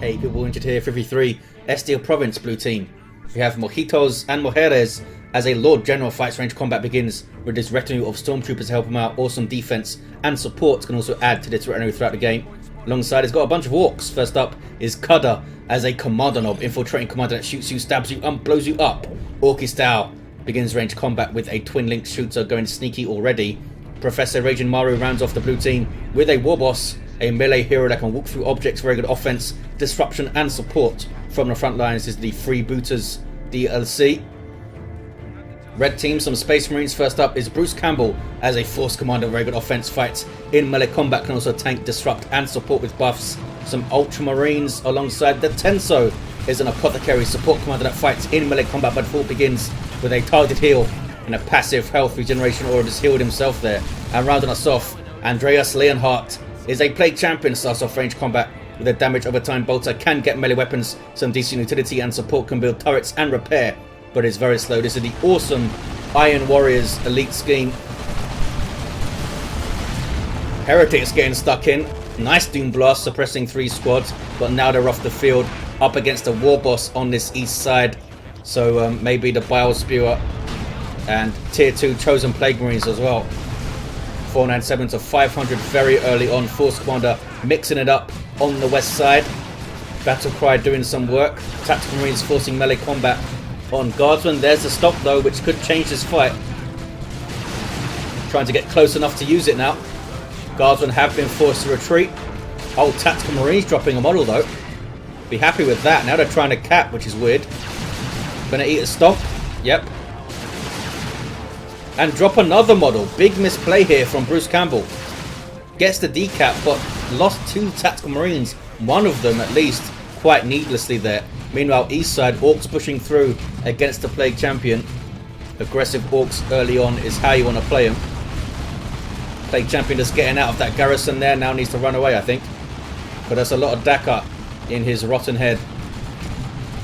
8 people injured here for every Estia Province blue team. We have Mojitos and Mujeres as a Lord General fights range combat begins with his retinue of stormtroopers to help him out. Awesome defense and support can also add to this retinue throughout the game. Alongside, he's got a bunch of Orks. First up is Cudder as a Kommando Nob, infiltrating commander that shoots you, stabs you, and blows you up. Orky style begins range combat with a twin link shooter going sneaky already. Professor Ragin Maru rounds off the blue team with a Warboss, a melee hero that can walk through objects, very good offense, disruption and support. From the front lines is the Freebooters DLC. Red team, some Space Marines. First up is Bruce Campbell as a Force Commander, very good offense, fights in melee combat, can also tank, disrupt and support with buffs. Some Ultramarines alongside the Tenso is an Apothecary support commander that fights in melee combat, but before it begins with a targeted heal and a passive health regeneration, or just healed himself there. And rounding us off, Andreas Leonhardt is a Plague Champion, starts off range combat with a damage over time bolter, can get melee weapons, some decent utility and support, can build turrets and repair, but is very slow. This is the awesome Iron Warriors elite scheme. Heretics getting stuck in. Nice Doom Blast suppressing 3 squads, but now they're off the field up against a Warboss on this east side. So maybe the Bile Spewer and tier 2 Chosen Plague Marines as well. 497 to 500 very early on. Force Commander mixing it up on the west side. Battle Cry doing some work. Tactical Marines forcing melee combat on Guardsmen. There's the stop though, which could change this fight. Trying to get close enough to use it now. Guardsmen have been forced to retreat. Oh, Tactical Marines dropping a model though. Be happy with that. Now they're trying to cap, which is weird. Gonna eat a stomp. Yep. And drop another model. Big misplay here from Bruce Campbell. Gets the decap, but lost 2 Tactical Marines. One of them, at least, quite needlessly there. Meanwhile, east side, Orks pushing through against the Plague Champion. Aggressive Orks early on is how you want to play them. Plague Champion just getting out of that garrison there. Now needs to run away, I think. But there's a lot of Dakar in his rotten head.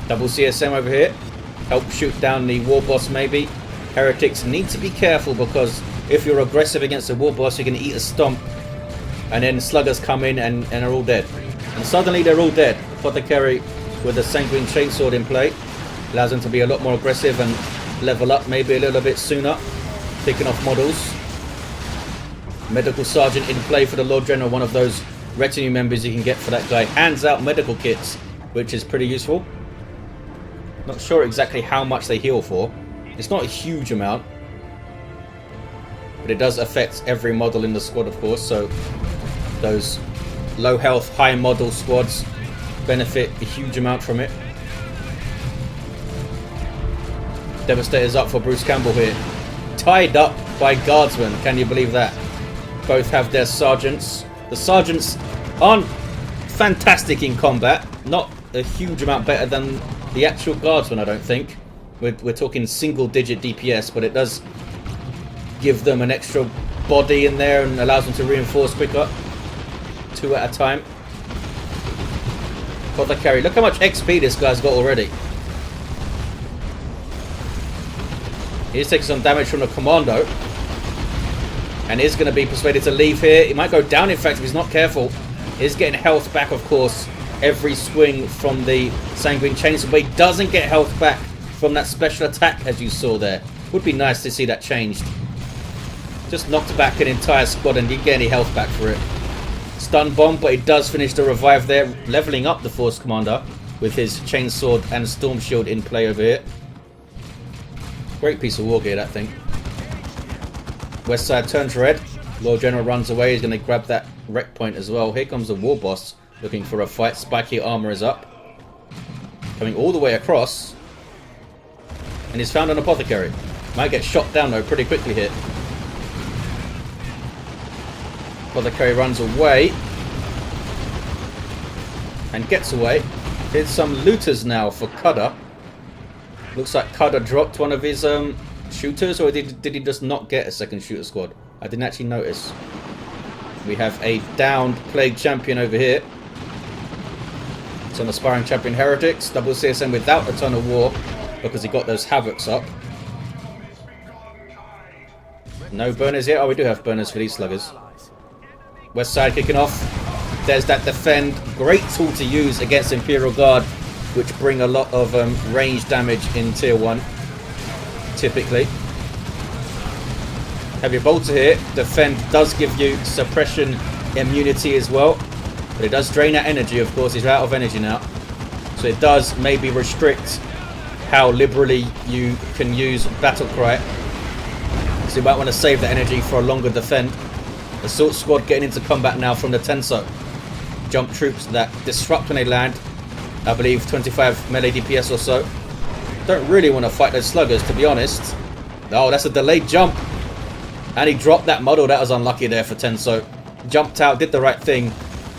Double CSM over here. Help shoot down the Warboss, maybe. Heretics need to be careful, because if you're aggressive against a Warboss, you're going to eat a stomp. And then Sluggers come in and are all dead. And suddenly they're all dead. Apothecary with a Sanguine Chainsword in play allows them to be a lot more aggressive and level up maybe a little bit sooner. Picking off models. Medical Sergeant in play for the Lord General, one of those retinue members you can get for that guy. Hands out medical kits, which is pretty useful. Not sure exactly how much they heal for. It's not a huge amount, but it does affect every model in the squad, of course, so those low health, high model squads benefit a huge amount from it. Devastator's up for Bruce Campbell here. Tied up by Guardsmen, can you believe that? Both have their sergeants. The sergeants aren't fantastic in combat, not a huge amount better than the actual Guardsmen, I don't think. We're talking single digit DPS, but it does give them an extra body in there and allows them to reinforce quicker. 2 at a time. Apothecary, look how much XP this guy's got already. He's taking some damage from the Commando. And is going to be persuaded to leave here. He might go down, in fact, if he's not careful. He's getting health back, of course, every swing from the Sanguine Chainsword, but he doesn't get health back from that special attack, as you saw there. Would be nice to see that changed. Just knocked back an entire squad and didn't get any health back for it. Stun bomb, but he does finish the revive there, leveling up the Force Commander with his Chainsword and Storm Shield in play over here. Great piece of war gear, that thing. West side turns red. Lord General runs away. He's going to grab that wreck point as well. Here comes the Warboss looking for a fight. Spiky armor is up. Coming all the way across. And he's found an Apothecary. Might get shot down though pretty quickly here. Apothecary runs away. And gets away. Here's some looters now for Cudder. Looks like Cudder dropped one of his shooters, or did he just not get a second shooter squad? I didn't actually notice. We have a downed Plague Champion over here. Some aspiring champion Heretics. Double CSM without a ton of war because he got those Havocs up. No burners yet. Oh, we do have burners for these sluggers. West side kicking off. There's that defend. Great tool to use against Imperial Guard, which bring a lot of range damage in tier 1, typically. Heavy bolter here. Defend does give you suppression immunity as well, but it does drain that energy. Of course, he's out of energy now, so it does maybe restrict how liberally you can use battle cry. So you might want to save the energy for a longer defend. Assault squad getting into combat now from the Tenso. Jump troops that disrupt when they land. I believe 25 melee DPS or so. Don't really want to fight those sluggers, to be honest. Oh, that's a delayed jump. And he dropped that model. That was unlucky there for Tenso. Jumped out, did the right thing,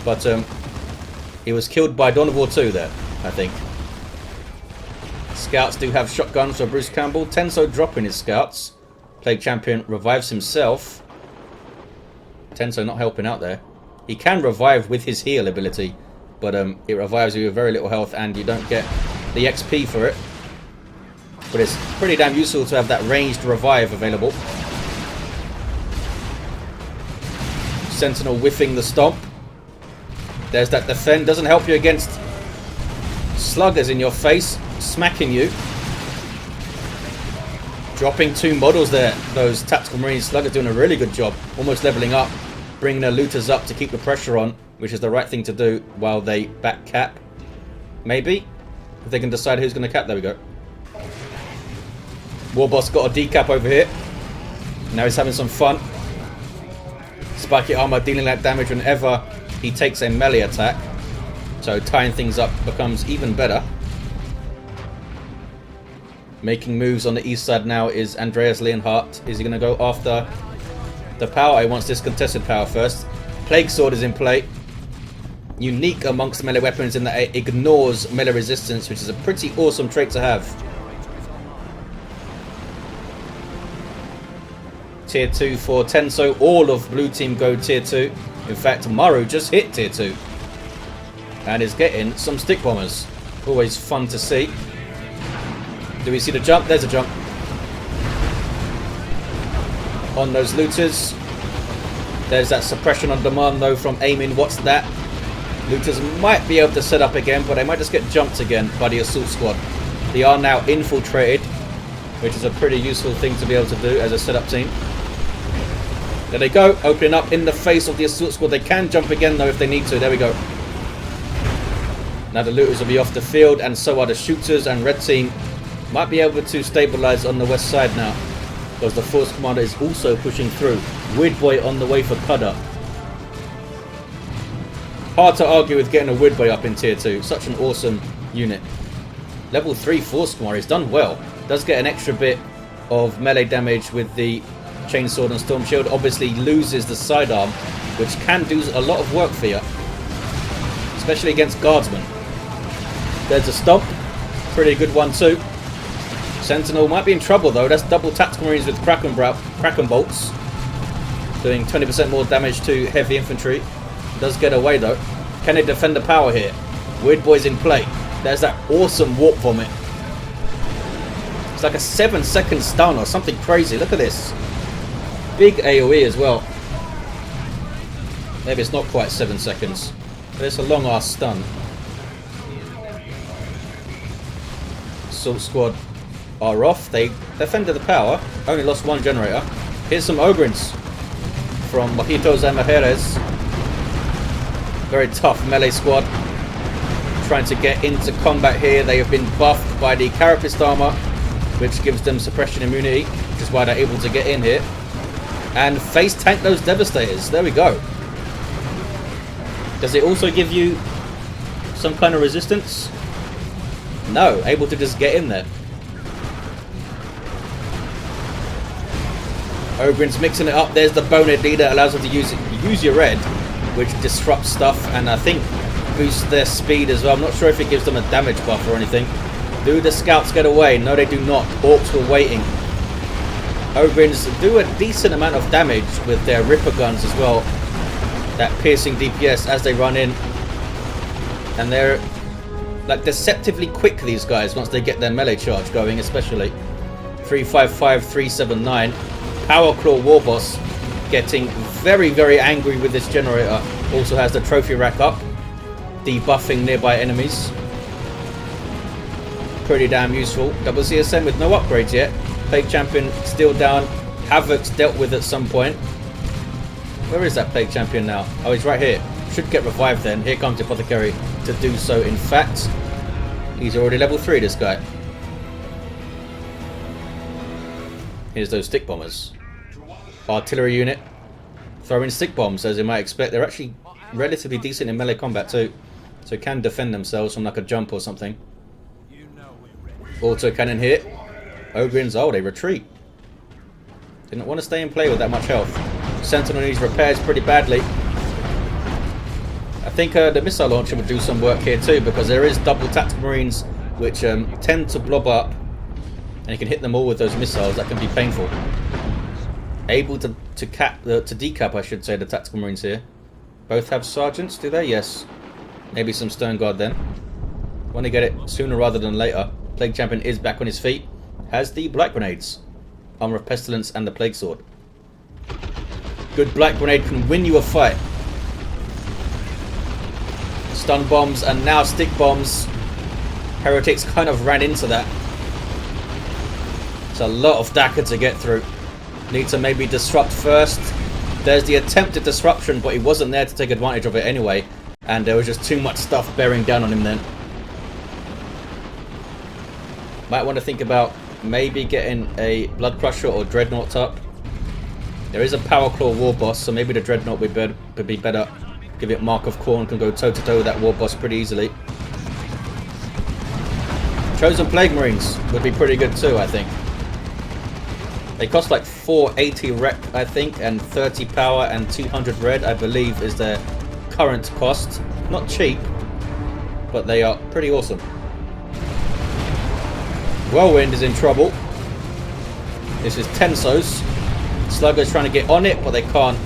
but he was killed by Dawn of War 2 there, I think. Scouts do have shotguns for Bruce Campbell. Tenso dropping his scouts. Plague Champion revives himself. Tenso not helping out there. He can revive with his heal ability, but it revives you with very little health and you don't get the XP for it. But it's pretty damn useful to have that ranged revive available. Sentinel whiffing the stomp. There's that defend. Doesn't help you against sluggers in your face, smacking you. Dropping 2 models there. Those tactical marine sluggers doing a really good job. Almost leveling up. Bringing their looters up to keep the pressure on, which is the right thing to do while they back cap. Maybe? If they can decide who's going to cap. There we go. Warboss got a decap over here. Now he's having some fun. Spiky armor dealing that damage whenever he takes a melee attack. So tying things up becomes even better. Making moves on the east side now is Andreas Leonhardt. Is he going to go after the power? He wants this contested power first. Plague Sword is in play. Unique amongst melee weapons in that it ignores melee resistance, which is a pretty awesome trait to have. Tier 2 for Tenso. All of blue team go tier 2. In fact, Maru just hit tier 2. And is getting some stick bombers. Always fun to see. Do we see the jump? There's a jump. On those looters. There's that suppression on demand though from aiming. What's that? Looters might be able to set up again, but they might just get jumped again by the assault squad. They are now infiltrated, which is a pretty useful thing to be able to do as a setup team. There they go, opening up in the face of the assault squad. They can jump again though if they need to. There we go. Now the looters will be off the field, and so are the shooters, and red team might be able to stabilize on the west side now, because the force commander is also pushing through. Weird Boy on the way for cudder. Hard to argue with getting a Weird Boy up in tier 2. Such an awesome unit. Level 3 force commander. He's done well. Does get an extra bit of melee damage with the chainsword and storm shield. Obviously loses the sidearm, which can do a lot of work for you, especially against guardsmen. There's a stomp. Pretty good one too. Sentinel might be in trouble though. That's double tactical marines with Kraken bolts, doing 20% more damage to heavy infantry. Does get away though. Can they defend the power here? Weird Boy's in play. There's that awesome warp vomit. It's like a 7-second stun or something crazy. Look at this. Big AoE as well. Maybe it's not quite 7 seconds, but it's a long ass stun. Assault squad are off. They defended the power. Only lost 1 generator. Here's some Ogrins from Mojitos and Mujeres. Very tough melee squad. Trying to get into combat here. They have been buffed by the Carapist armor, which gives them suppression immunity, which is why they're able to get in here. And face tank those Devastators. There we go. Does it also give you some kind of resistance? No. Able to just get in there. Ogrin's mixing it up. There's the bonehead leader. Allows them to use your red, which disrupts stuff and I think boosts their speed as well. I'm not sure if it gives them a damage buff or anything. Do the scouts get away? No, they do not. Orks were waiting. Ogrins do a decent amount of damage with their Ripper guns as well. That piercing DPS as they run in. And they're like deceptively quick, these guys, once they get their melee charge going, especially. 355, 379. Power Claw Warboss getting very, very angry with this generator. Also has the trophy rack up, debuffing nearby enemies. Pretty damn useful. Double CSM with no upgrades yet. Plague Champion still down. Havoc's dealt with at some point. Where is that Plague Champion now? Oh, he's right here. Should get revived then. Here comes Apothecary to do so. In fact, he's already level 3, this guy. Here's those stick bombers. Artillery unit. Throwing stick bombs, as you might expect. They're actually relatively decent in melee combat too. So can defend themselves from like a jump or something. Auto cannon here. Ogrins, oh, they retreat. Didn't want to stay in play with that much health. Sentinel needs repairs pretty badly. I think the missile launcher would do some work here too, because there is double tactical marines which tend to blob up, and you can hit them all with those missiles. That can be painful. Able to decap, I should say, the tactical marines here. Both have sergeants, do they? Yes. Maybe some stern guard then. Want to get it sooner rather than later. Plague Champion is back on his feet. Has the black grenades, armor of pestilence, and the plague sword. Good black grenade can win you a fight. Stun bombs and now stick bombs. Heretics kind of ran into that. It's a lot of Daka to get through. Need to maybe disrupt first. There's the attempted disruption, but he wasn't there to take advantage of it anyway. And there was just too much stuff bearing down on him then. Might want to think about maybe getting a Blood Crusher or Dreadnought up. There is a Power Claw Warboss, so maybe the Dreadnought would be better. Give it Mark of Khorne, can go toe-to-toe with that Warboss pretty easily. Chosen Plague Marines would be pretty good too, I think. They cost like 480 rep, I think, and 30 power and 200 red, I believe, is their current cost. Not cheap, but they are pretty awesome. Whirlwind is in trouble. This is Tenso's. Slugger's trying to get on it, but they can't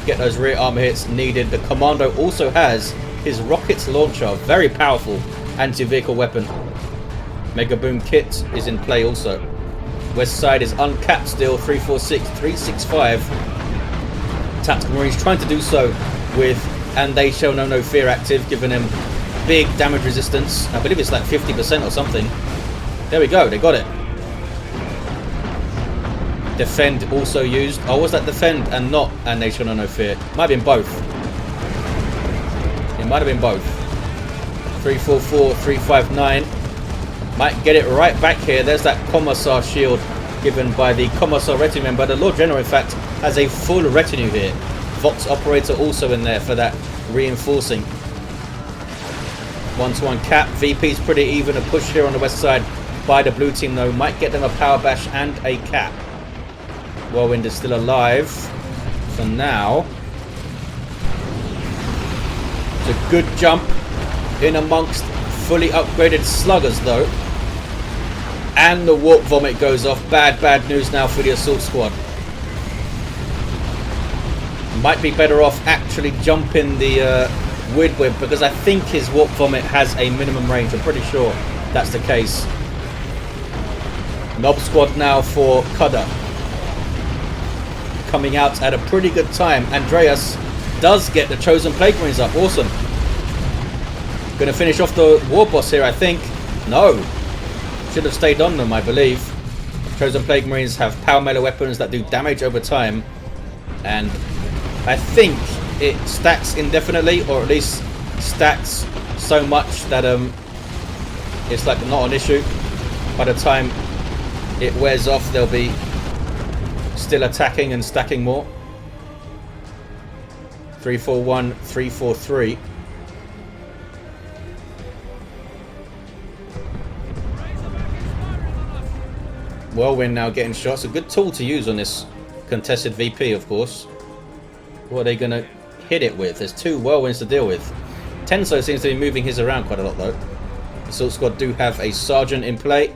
get those rear armor hits needed. The Commando also has his rockets launcher, very powerful anti-vehicle weapon. Mega Boom kit is in play also. West side is uncapped still, 346, 365. Tactical Marines trying to do so with And They Shall Know No Fear active, giving them big damage resistance. I believe it's like 50% or something. There we go, they got it. Defend also used. Oh, was that defend and not And They Shall Know No Fear? Might have been both. It might have been both. 344, 359. Might get it right back here. There's that Commissar shield given by the Commissar retinue member. The Lord General, in fact, has a full retinue here. Vox Operator also in there for that reinforcing. 1-to-1 cap. VP's pretty even. A push here on the west side by the blue team, though. Might get them a power bash and a cap. Whirlwind is still alive for now. It's a good jump in amongst fully upgraded sluggers, though. And the warp vomit goes off. Bad news now for the assault squad. Might be better off actually jumping the Weird Whip, because I think his warp vomit has a minimum range. I'm pretty sure that's the case. Nob squad now for cudder. Coming out at a pretty good time. Andreas does get the Chosen Plague Marines up. Awesome. Going to finish off the Warboss here, I think. No. Should have stayed on them, I believe. Chosen Plague Marines have power melee weapons that do damage over time. And I think it stacks indefinitely, or at least stacks so much that it's like not an issue. By the time it wears off, they'll be still attacking and stacking more. 341, 343. Whirlwind now getting shots. A good tool to use on this contested VP, of course. What are they going to hit it with? There's two Whirlwinds to deal with. Tenso seems to be moving his around quite a lot, though. The Assault Squad do have a Sergeant in play.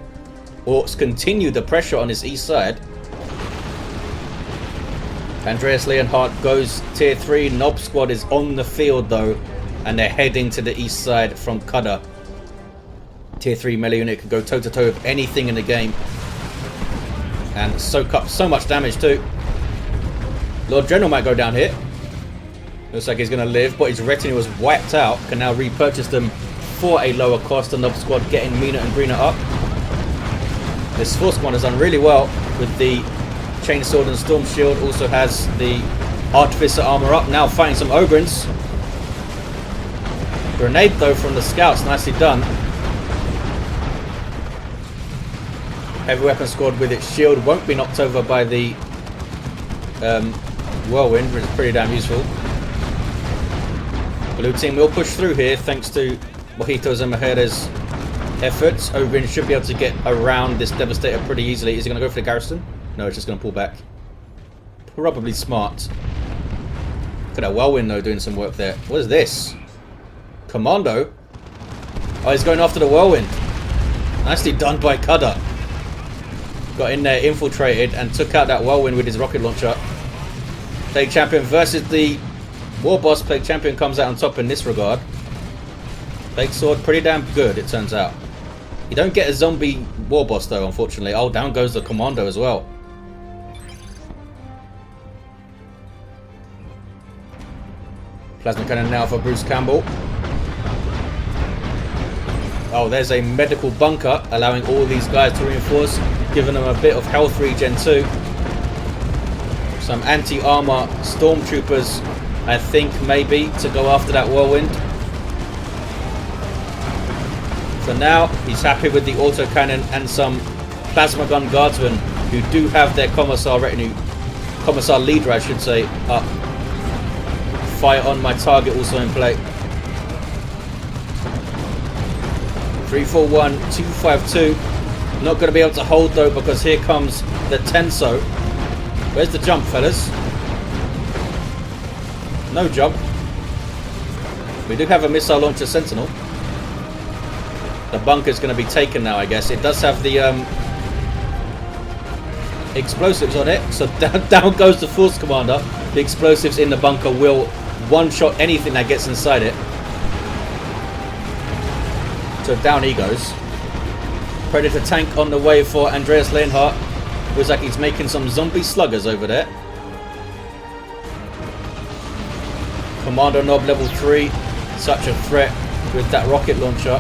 Orks continue the pressure on his east side. Andreas Leonhardt goes tier 3. Nob squad is on the field, though, and they're heading to the east side from cudder. Tier 3 melee unit can go toe-to-toe with anything in the game and soak up so much damage too. Lord General might go down here. Looks like he's going to live, but his retinue was wiped out. Can now repurchase them for a lower cost. The Nob squad getting meaner and greener up. This fourth squad has done really well with the Chainsword and Storm Shield. Also has the Artificer armor up. Now fighting some Ogrins. Grenade though from the scouts. Nicely done. Heavy weapon squad with its shield won't be knocked over by the whirlwind, which is pretty damn useful. Blue team will push through here thanks to Mojitos and Mujeres efforts. Ogryn should be able to get around this Devastator pretty easily. Is he going to go for the garrison? No, it's just going to pull back. Probably smart. Look at that whirlwind though doing some work there. What is this? Commando? Oh, he's going after the whirlwind. Nicely done by Cudder. Got in there, infiltrated, and took out that whirlwind with his rocket launcher. Plague Champion versus the Warboss. Plague Champion comes out on top in this regard. Plague Sword, pretty damn good, it turns out. You don't get a zombie Warboss though, unfortunately. Oh, down goes the Commando as well. Plasma Cannon now for Bruce Campbell. Oh, there's a medical bunker, allowing all these guys to reinforce, giving them a bit of health regen too. Some anti-armor stormtroopers, I think, maybe, to go after that whirlwind. For now, he's happy with the autocannon and some plasma gun guardsmen who do have their commissar retinue, commissar leader, I should say, up. Fire on my target also in play. 3-4-1, 2-5-2. Not going to be able to hold though because here comes the Tenso. Where's the jump, fellas? No jump. We do have a missile launcher sentinel. The bunker's going to be taken now, I guess. It does have the explosives on it. So down goes the Force Commander. The explosives in the bunker will one-shot anything that gets inside it. So down he goes. Predator tank on the way for Andreas Leonhardt. Looks like he's making some zombie sluggers over there. Kommando Nob level 3. Such a threat with that rocket launcher.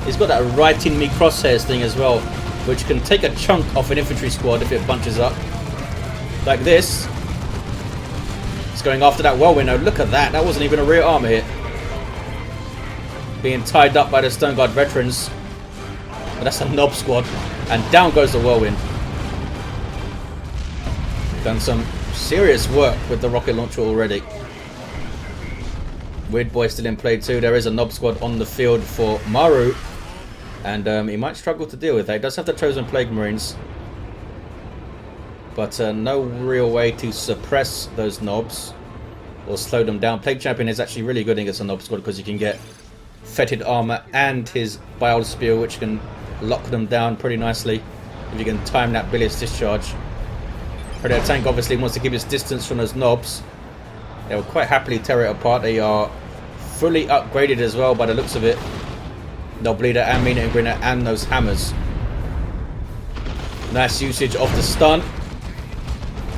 He's got that right in me crosshairs thing as well, which can take a chunk off an infantry squad if it bunches up. Like this. He's going after that whirlwind. Oh, look at that. That wasn't even a rear armor hit. Being tied up by the Stone Guard veterans. But that's a Nob squad. And down goes the whirlwind. Done some serious work with the rocket launcher already. Weird Boy still in play too. There is a Nob squad on the field for Maru. And he might struggle to deal with that. He does have the Chosen Plague Marines. But no real way to suppress those Nobs. Or slow them down. Plague Champion is actually really good against a Nob squad because you can get fetid armor and his Bile Spear, which can lock them down pretty nicely if you can time that Bilious Discharge. Predator tank obviously wants to keep his distance from those Nobs. They will quite happily tear it apart. They are fully upgraded as well by the looks of it. Nob Leader and Meaner and Grinner and those hammers. Nice usage of the stun.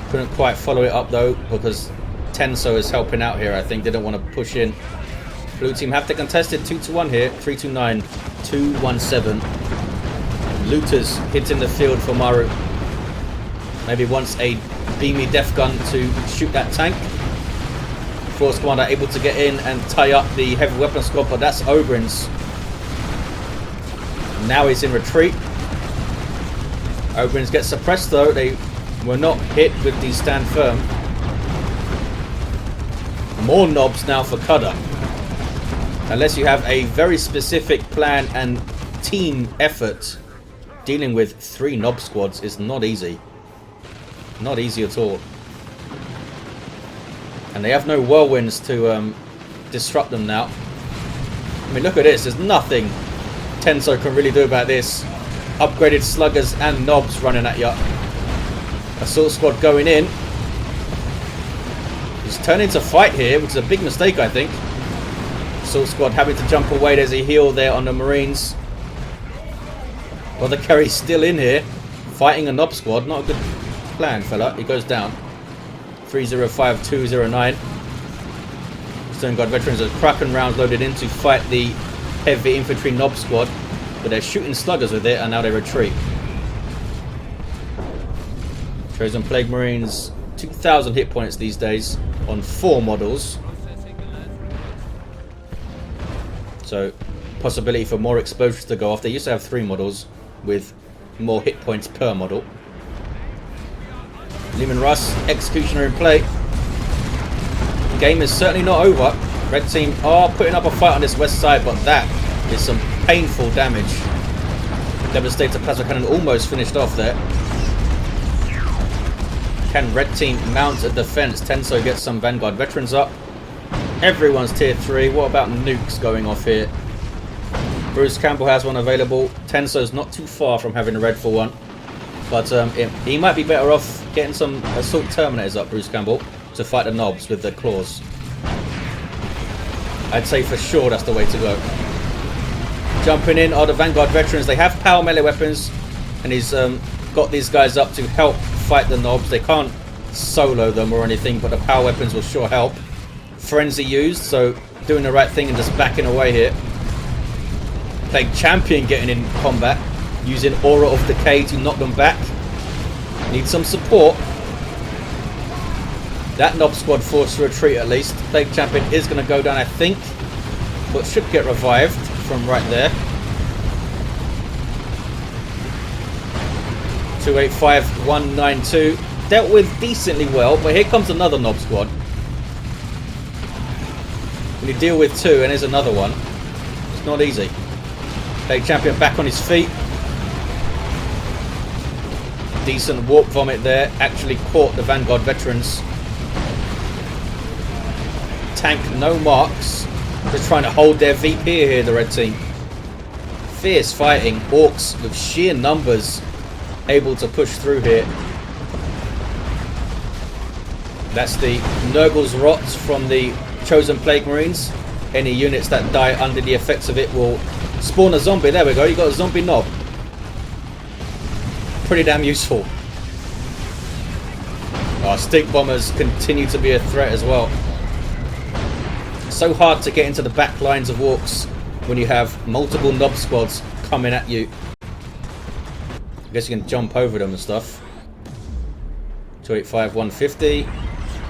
Couldn't quite follow it up though because Tenso is helping out here. I think they don't want to push in. Blue team have to contest it 2-1 here. 3-2-9, 2-1-7. Looters hitting the field for Maru. Maybe wants a beamy death gun to shoot that tank. Force Commander able to get in and tie up the heavy weapon squad, but that's Ogrins. Now he's in retreat. Ogrins get suppressed though. They were not hit with the stand firm. More Nobs now for Cudder. Unless you have a very specific plan and team effort, dealing with 3 Nob squads is not easy. Not easy at all. And they have no whirlwinds to disrupt them now. I mean, look at this. There's nothing Tenso can really do about this. Upgraded sluggers and Nobs running at you. Assault squad going in. He's turning to fight here, which is a big mistake, I think. Assault squad having to jump away. There's a heal there on the Marines. Apothecary's still in here, fighting a Nob squad. Not a good plan, fella. He goes down. 3-0-5-2-0-9. Stone Guard veterans are Kraken rounds loaded in to fight the heavy infantry Nob squad, but they're shooting sluggers with it, and now they retreat. Chosen Plague Marines, 2,000 hit points these days on 4 models. So, possibility for more explosions to go off. They used to have 3 models with more hit points per model. Leman Russ, Executioner in play. Game is certainly not over. Red team are putting up a fight on this west side, but that is some painful damage. Devastator Plasma Cannon almost finished off there. Can red team mount a defense? Tenso gets some Vanguard veterans up. Everyone's tier 3. What about nukes going off here? Bruce Campbell has one available. Tenso's not too far from having a red for one. But he might be better off getting some assault terminators up, Bruce Campbell, to fight the Nobs with the claws. I'd say for sure that's the way to go. Jumping in are the Vanguard veterans. They have power melee weapons, and he's got these guys up to help fight the Nobs. They can't solo them or anything, but the power weapons will sure help. Frenzy used, so doing the right thing and just backing away here. Plague Champion getting in combat, using Aura of Decay to knock them back. Need some support. That Nob squad forced to retreat at least. Plague Champion is going to go down, I think, but should get revived from right there. 285192 dealt with decently well, but here comes another Nob squad. When you deal with 2 and there's another one, it's not easy. Plague Champion back on his feet. Decent warp vomit there. Actually caught the Vanguard veterans. Tank no marks. Just trying to hold their VP here, the red team. Fierce fighting. Orks with sheer numbers able to push through here. That's the Nurgle's Rots from the Chosen Plague Marines. Any units that die under the effects of it will spawn a zombie. There we go, you got a zombie Nob. Pretty damn useful. Our stick bombers continue to be a threat as well. So hard to get into the back lines of Orks when you have multiple Nob squads coming at you. I guess you can jump over them and stuff. 285 150.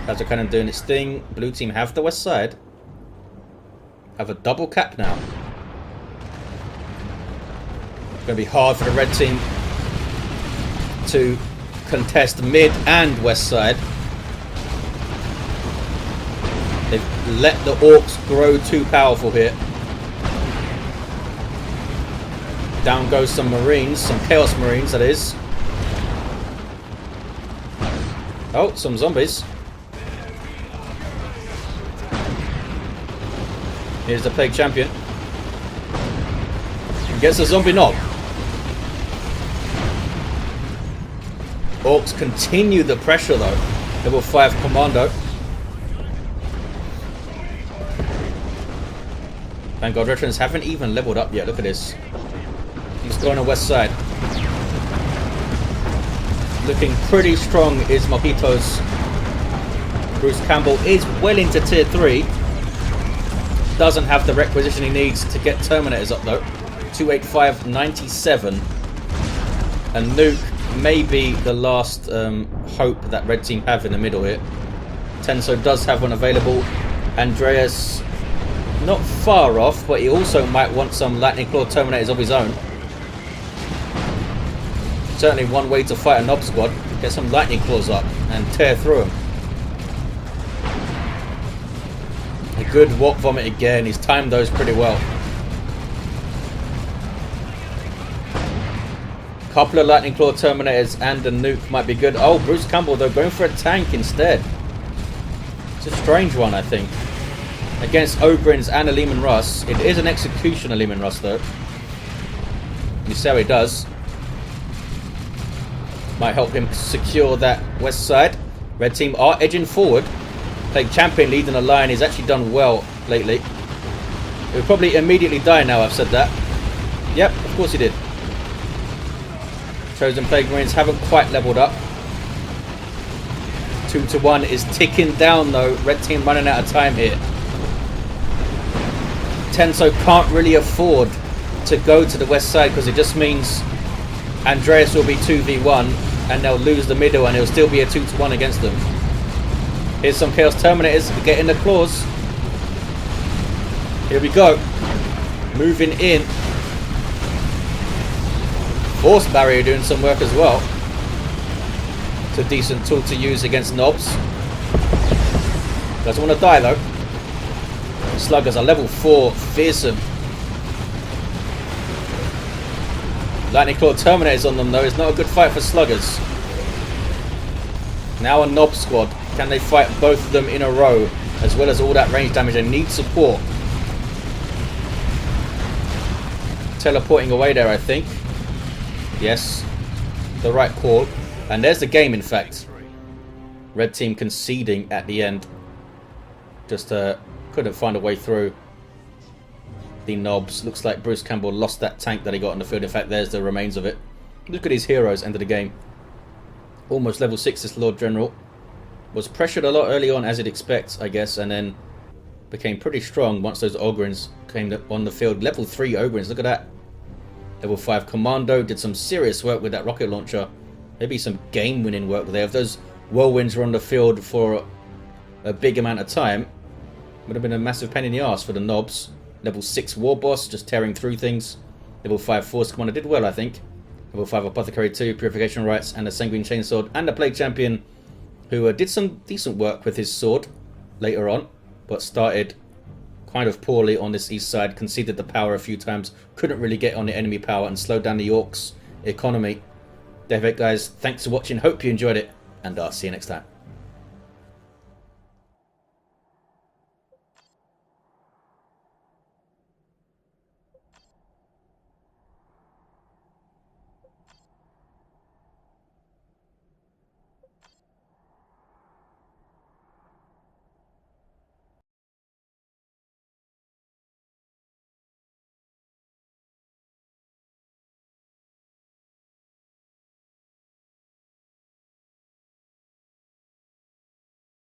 How's it kind of doing its thing? Blue team have the west side. Have a double cap now. It's going to be hard for the red team to contest mid and west side. They've let the Orks grow too powerful here. Down goes some Marines, some Chaos Marines that is. Oh, some zombies. Here's the Plague Champion. Gets a zombie Nob. Orks continue the pressure though. Level 5 Commando. Vanguard veterans haven't even leveled up yet. Look at this. He's going on the west side. Looking pretty strong is Mojitos. Bruce Campbell is well into tier 3. Doesn't have the requisition he needs to get Terminators up though. 28597. And nuke may be the last hope that red team have in the middle here. Tenso does have one available. Andreas not far off, but he also might want some Lightning Claw Terminators of his own. Certainly one way to fight a Nob squad. Get some Lightning Claws up and tear through them. A good Warp Vomit again. He's timed those pretty well. Couple of Lightning Claw Terminators and a nuke might be good. Oh, Bruce Campbell though going for a tank instead. It's a strange one, I think. Against Ogrins and a Leman Russ. It is an Executioner Leman Russ though. You see how he does. Might help him secure that west side. Red team are edging forward. Plague Champion leading the line. He's actually done well lately. He'll probably immediately die now I've said that. Yep, of course he did. Chosen Plague Marines haven't quite leveled up. 2-1 is ticking down though. Red team running out of time here. Tenso can't really afford to go to the west side because it just means Andreas will be 2v1 and they'll lose the middle and it'll still be a 2-1 against them. Here's some Chaos Terminators getting the claws. Here we go. Moving in. Force Barrier doing some work as well. It's a decent tool to use against Nobs. Doesn't want to die though. Sluggers are level 4, fearsome. Lightning Claw Terminators on them though is not a good fight for Sluggers. Now a Nob squad. Can they fight both of them in a row? As well as all that range damage. They need support. Teleporting away there, I think. Yes. The right call. And there's the game, in fact. Red team conceding at the end. Just couldn't find a way through the Nobs. Looks like Bruce Campbell lost that tank that he got on the field. In fact, there's the remains of it. Look at his heroes, end of the game. Almost level 6, this Lord General. Was pressured a lot early on, as you'd expect, I guess, and then became pretty strong once those Ogrins came on the field. Level 3 Ogrins, look at that. Level 5 Commando, did some serious work with that rocket launcher. Maybe some game-winning work there. If those Whirlwinds were on the field for a big amount of time, would have been a massive pain in the arse for the Nobs. Level 6 Warboss, just tearing through things. Level 5 Force Commander did well, I think. Level 5 Apothecary 2, Purification Rites, and a Sanguine Chainsword, and a Plague Champion, who did some decent work with his sword later on, but started kind of poorly on this east side, conceded the power a few times, couldn't really get on the enemy power, and slowed down the Orks' economy. There you have it, guys. Thanks for watching, hope you enjoyed it, and I'll see you next time.